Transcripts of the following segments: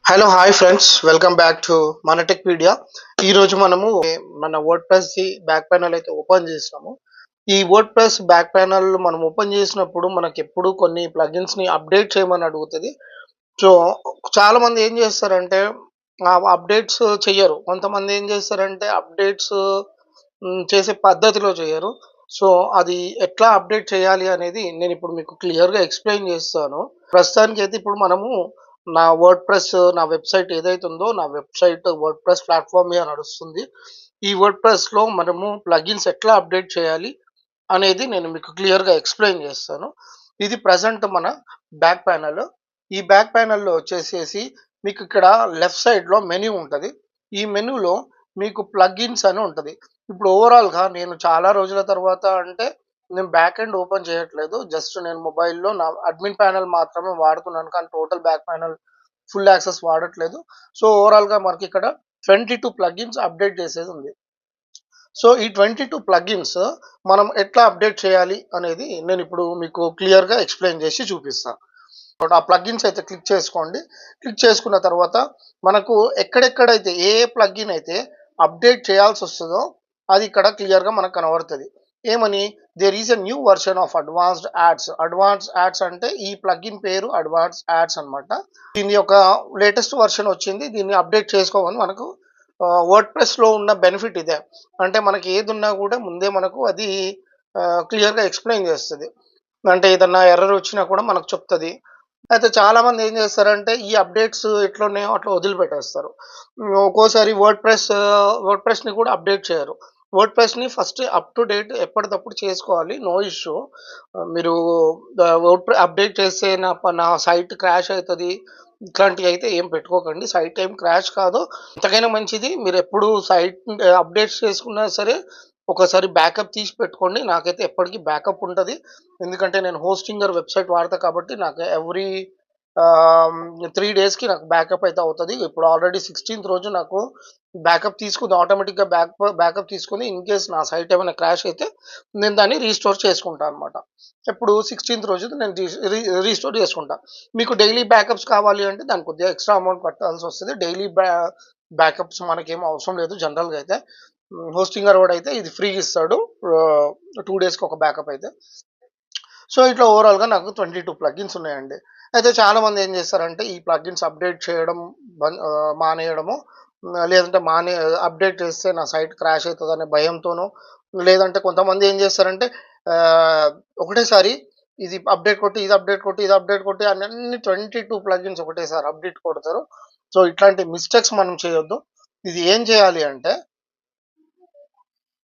Hello hi friends, welcome back to మన Techpedia. ఈరోజు మనము మన వర్డ్ ప్రెస్ బ్యాక్ ప్యానల్ అయితే ఓపెన్ చేసినాము. ఈ వర్డ్ ప్రెస్ బ్యాక్ ప్యానల్ మనం ఓపెన్ చేసినప్పుడు మనకి ఎప్పుడు కొన్ని ప్లగిన్స్ని అప్డేట్ చేయమని అడుగుతుంది. సో చాలా మంది ఏం చేస్తారంటే ఆ అప్డేట్స్ చెయ్యరు. కొంతమంది ఏం చేస్తారంటే అప్డేట్స్ చేసే పద్ధతిలో చేయరు. సో అది ఎట్లా అప్డేట్ చేయాలి అనేది నేను ఇప్పుడు మీకు క్లియర్గా ఎక్స్ప్లెయిన్ చేస్తాను. ప్రస్తుతానికి అయితే ఇప్పుడు మనము నా వర్డ్ ప్రెస్ నా వెబ్సైట్ ఏదైతే ఉందో నా వెబ్సైట్ వర్డ్ ప్రెస్ ప్లాట్ఫామ్ మీద నడుస్తుంది. ఈ వర్డ్ ప్రెస్లో మనము ప్లగిన్స్ ఎట్లా అప్డేట్ చేయాలి అనేది నేను మీకు క్లియర్గా ఎక్స్ప్లెయిన్ చేస్తాను. ఇది ప్రజెంట్ మన బ్యాక్ ప్యానల్. ఈ బ్యాక్ ప్యానల్లో వచ్చేసేసి మీకు ఇక్కడ లెఫ్ట్ సైడ్లో మెనూ ఉంటుంది. ఈ మెనూలో మీకు ప్లగిన్స్ అని ఉంటుంది. ఇప్పుడు ఓవరాల్గా నేను చాలా రోజుల తర్వాత అంటే నేను బ్యాక్ ఎండ్ ఓపెన్ చేయట్లేదు. జస్ట్ నేను మొబైల్‌లో నా అడ్మిన్ ప్యానెల్ మాత్రమే వాడుతున్నాను. కానీ total back panel full access వాడట్లేదు. సో, ఓవరాల్‌గా మనకిక్కడ 22 ప్లగిన్స్ అప్డేట్ చేసేది ఉంది. సో, ఈ 22 ప్లగిన్స్ మనం ఎట్లా అప్డేట్ చేయాలి అనేది నేనిప్పుడు మీకు క్లియర్‌గా ఎక్స్‌ప్లెయిన్ చేసి చూపిస్తా. ఆ ప్లగిన్స్ అయితే క్లిక్ చేసుకోండి. క్లిక్ చేసుకున్న తర్వాత మనకు ఎక్కడెక్కడైతే ఏ ప్లగిన్ అయితే అప్డేట్ చేయాల్సొస్తదో అది ఇక్కడ క్లియర్‌గా మనకు కనబడుతది. ఏమని? There is a new version of advanced ads. Advanced ads అంటే ఈ ప్లగిన్ పేరు అడ్వాన్స్‌డ్ యాడ్స్ అన్నమాట. దీని యొక్క లేటెస్ట్ వర్షన్ వచ్చింది. దీన్ని అప్డేట్ చేసుకోమని మనకు వర్డ్ ప్రెస్‌లో ఉన్న బెనిఫిట్ ఇదే. అంటే మనకి ఏదున్నా కూడా ముందే మనకు అది క్లియర్‌గా ఎక్స్‌ప్లెయిన్ చేస్తది. అంటే ఏదన్నా ఎర్రర్ వచ్చినా కూడా మనకు చెప్తది. అయితే చాలామంది ఏం చేస్తారంటే ఈ అప్డేట్స్ ఎట్లున్నాయో అట్లా వదిలిపెట్టేస్తారు. ఒక్కోసారి వర్డ్ ప్రెస్‌ని కూడా అప్డేట్ చేయరు. వర్డ్ ప్రెస్‌ని ఫస్ట్ అప్ టు డేట్ ఎప్పటిదప్పుడు చేసుకోవాలి. No issue. మీరు అప్డేట్ చేస్తే నా సైట్ క్రాష్ అయితది. ఇట్లాంటివి అయితే ఏం పెట్టుకోకండి. సైట్ ఏం క్రాష్ కాదు. అంతకైనా మంచిది మీరెప్పుడు సైట్ అప్డేట్స్ చేసుకున్నా సరే ఒకసారి బ్యాకప్ తీసి పెట్టుకోండి. నాకైతే ఎప్పటికి బ్యాకప్ ఉంటది. ఎందుకంటే నేను హోస్టింగర్ వెబ్‌సైట్ వాడతా కాబట్టి నాకు ఎవ్రీ 3 డేస్‌కి నాకు బ్యాకప్ అయితే అవుతది. ఇప్పుడు ఆల్రెడీ 16థ్ రోజు నాకు బ్యాకప్ తీసుకుంది. ఆటోమేటిక్‌గా బ్యాకప్ తీసుకొని ఇన్ కేస్ నా సైట్ ఏమైనా క్రాష్ అయితే నేను దాన్ని రీస్టోర్ చేసుకుంటా అనమాట. ఎప్పుడు 16థ్ రోజు నేను రీస్టోర్ చేసుకుంటా. మీకు డైలీ బ్యాకప్స్ కావాలి అంటే దానికి కొద్దిగా ఎక్స్‌ట్రా అమౌంట్ కట్టాల్సొస్తది. డైలీ బ్యాకప్స్ మనకేం అవసరం లేదు జనరల్‌గా అయితే. హోస్టింగర్ వాడైతే ఇది ఫ్రీగా ఇస్తాడు. 2 డేస్‌కి ఒక బ్యాకప్ అయితే. సో, ఇట్లా ఓవరాల్‌గా నాకు 22 ప్లగిన్స్ ఉన్నాయండి. అయితే చాలామంది ఏం చేస్తారంటే ఈ ప్లగిన్స్ అప్డేట్ చేయడం మానేయడము, లేదంటే అప్డేట్ చేస్తే నా సైట్ క్రాష్ అయితదనే భయంతోనో, లేదంటే కొంతమంది ఏం చేస్తారంటే ఒకటేసారి ఇది అప్డేట్ కొట్టి, ఇది అప్డేట్ కొట్టి, ఇది అప్డేట్ కొట్టి అన్ని 22 ప్లగిన్స్ ఒకటేసారి అప్డేట్ కొడతారు. సో, ఇట్లాంటి మిస్టేక్స్ మనం చేయొద్దు. ఇది ఏం చేయాలి అంటే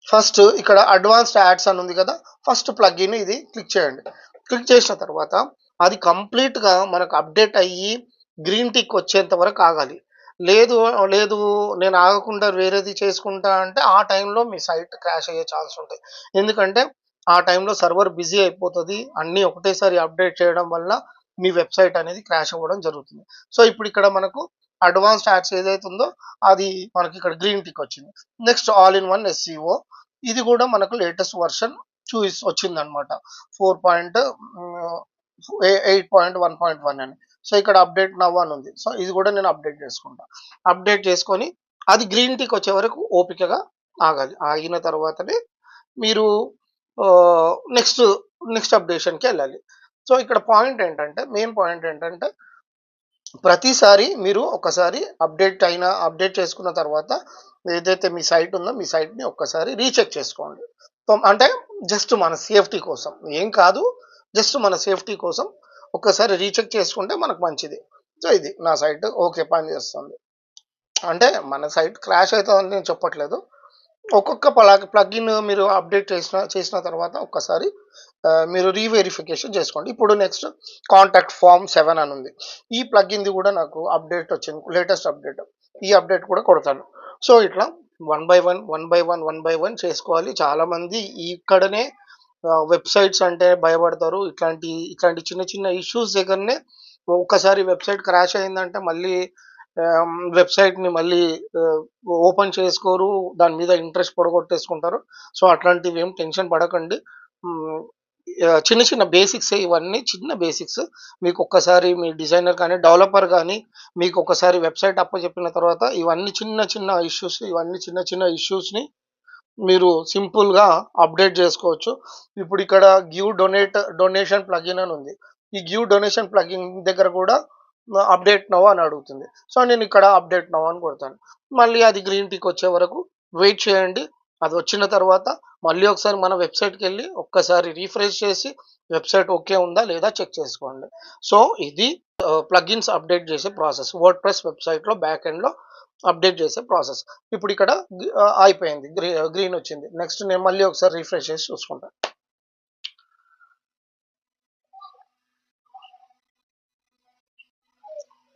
ఫస్ట్ ఇక్కడ అడ్వాన్స్డ్ యాడ్స్ అని ఉంది కదా! ఫస్ట్ ప్లగిన్ ఇది క్లిక్ చేయండి. క్లిక్ చేసిన తర్వాత అది కంప్లీట్‌గా మనకు అప్డేట్ అయ్యి గ్రీన్ టిక్ వచ్చేంత వరకు ఆగాలి. లేదు, లేదు నేను ఆగకుండా వేరేది చేసుకుంటా అంటే ఆ టైంలో మీ సైట్ క్రాష్ అయ్యే ఛాన్స్ ఉంటాయి. ఎందుకంటే ఆ టైంలో సర్వర్ బిజీ అయిపోతది. అన్నీ ఒకటేసారి అప్డేట్ చేయడం వల్ల మీ వెబ్‌సైట్ అనేది క్రాష్ అవ్వడం జరుగుతుంది. సో, ఇప్పుడు ఇక్కడ మనకు అడ్వాన్స్డ్ యాడ్స్ ఏదైతే ఉందో అది మనకిక్కడ గ్రీన్ టిక్ వచ్చింది. Next all in one SCO ఇది గూడా మనకు లేటెస్ట్ వర్షన్ వచ్చిందనమాట. 8.1.1 అని. సో, ఇక్కడ అప్డేట్ నౌ అని ఉంది. సో, ఇది గూడా నేను అప్డేట్ చేసుకుంటా. అప్డేట్ చేసుకొని అది గ్రీన్ టిక్ వచ్చే వరకు ఓపికగా ఆగాలి. ఆగిన తర్వాతనే మీరు నెక్స్ట్ నెక్స్ట్ అప్డేషన్‌కెళ్ళాలి. సో, ఇక్కడ మెయిన్ పాయింట్ ఏంటంటే ప్రతిసారి మీరు ఒకసారి అప్డేట్ చేసుకున్న తర్వాత ఏదైతే మీ సైట్ ఉందో మీ సైట్‌ని ఒక్కసారి రీచెక్ చేసుకోండి. అంటే జస్ట్ మన సేఫ్టీ కోసం. ఏం కాదు. జస్ట్ మన సేఫ్టీ కోసం ఒక్కసారి రీచెక్ చేసుకుంటే మనకు మంచిది. సో, ఇది నా సైట్ ఓకే పనిచేస్తుంది. అంటే మన సైట్ క్రాష్ అయితదని నేను చెప్పట్లేదు. ఒక్కొక్క ప్లగిన్ మీరు అప్డేట్ చేసిన తర్వాత ఒక్కసారి మీరు రీవెరిఫికేషన్ చేసుకోండి. ఇప్పుడు నెక్స్ట్ కాంటాక్ట్ ఫార్మ్ 7 అని ఉంది. ఈ ప్లగిన్‌ది కూడా నాకు అప్డేట్ వచ్చింది. Latest update. ఈ అప్డేట్ కూడా కొడతాను. సో, ఇట్లా వన్ బై వన్ చేసుకోవాలి. చాలామంది ఇక్కడనే వెబ్‌సైట్స్ అంటే భయపడతారు. ఇట్లాంటి చిన్న చిన్న ఇష్యూస్ దగ్గరనే ఒక్కసారి వెబ్‌సైట్ క్రాష్ అయిందంటే మళ్ళీ వెబ్‌సైట్‌ని మళ్ళీ ఆహ్, ఓపెన్ చేసుకోరు. దాని మీద ఇంట్రెస్ట్ పొడగొట్టేసుకుంటారు. సో, అట్లాంటివేం టెన్షన్ పడకండి. హ్మ్. చిన్న చిన్న బేసిక్సే ఇవన్నీ, చిన్న బేసిక్స్. మీకు ఒక్కసారి మీ డిజైనర్ కానీ, డెవలపర్ గానీ మీకు ఒకసారి వెబ్‌సైట్ అప్పజెప్పిన తర్వాత ఇవన్నీ చిన్న చిన్న ఇష్యూస్, ఇవన్నీ చిన్న చిన్న ఇష్యూస్‌ని మీరు సింపుల్‌గా అప్‌డేట్ జేసుకోవచ్చు. ఇప్పుడిక్కడ డొనేషన్ ప్లగిన్ అని ఉంది. ఈ గివ్ డొనేషన్ ప్లగిన్ దగ్గర గూడా అప్‌డేట్ నౌ అని అడుగుతుంది. సో, నేనిక్కడ అప్‌డేట్ నౌ అని కొడతాను. మళ్ళీ అది గ్రీన్ టిక్ వచ్చే వరకు వెయిట్ చేయండి. అదొచ్చిన తర్వాత మళ్ళీ ఒకసారి మన వెబ్‌సైట్‌కెళ్ళి ఒక్కసారి రిఫ్రెష్ చేసి వెబ్‌సైట్ ఓకే ఉందా లేదా చెక్ చేసుకోండి. సో, ఇది ప్లగిన్స్ అప్‌డేట్ చేసే ప్రాసెస్. వర్డ్‌ప్రెస్ వెబ్‌సైట్‌లో బ్యాక్ ఎండ్‌లో అప్‌డేట్ చేసే ప్రాసెస్. ఇప్పుడిక్కడ అయిపోయింది. గ్రీన్ వచ్చింది. నెక్స్ట్ నేను మళ్ళీ ఒకసారి రిఫ్రెష్ చేసి చూసుకుంటా.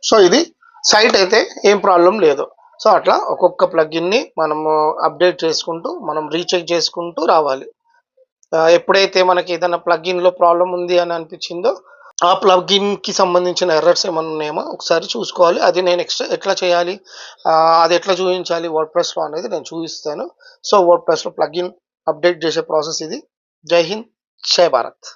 సో, ఇది సైట్ అయితే ఏం ప్రాబ్లమ్ లేదు. సో, అట్లా ఒక్కొక్క ప్లగిన్‌ని మనము అప్‌డేట్ చేసుకుంటూ, మనం రీచెక్ చేసుకుంటూ రావాలి. ఎప్పుడైతే మనకి ఏదైనా ప్లగిన్‌లో ప్రాబ్లమ్ ఉంది అని అనిపించిందో, ఆ ప్లగిన్‌కి సంబంధించిన ఎర్రర్స్ ఏమన్నా ఉన్నాయేమో ఒకసారి చూసుకోవాలి. అది నేను ఎట్లా చేయాలి? అది ఎట్లా చూయించాలి వర్డ్‌ప్రెస్‌లో అనేది నేను చూయిస్తాను. సో, వర్డ్‌ప్రెస్‌లో ప్లగిన్ అప్‌డేట్ చేసే ప్రాసెస్ ఇది. జై హింద్! జై భారత్!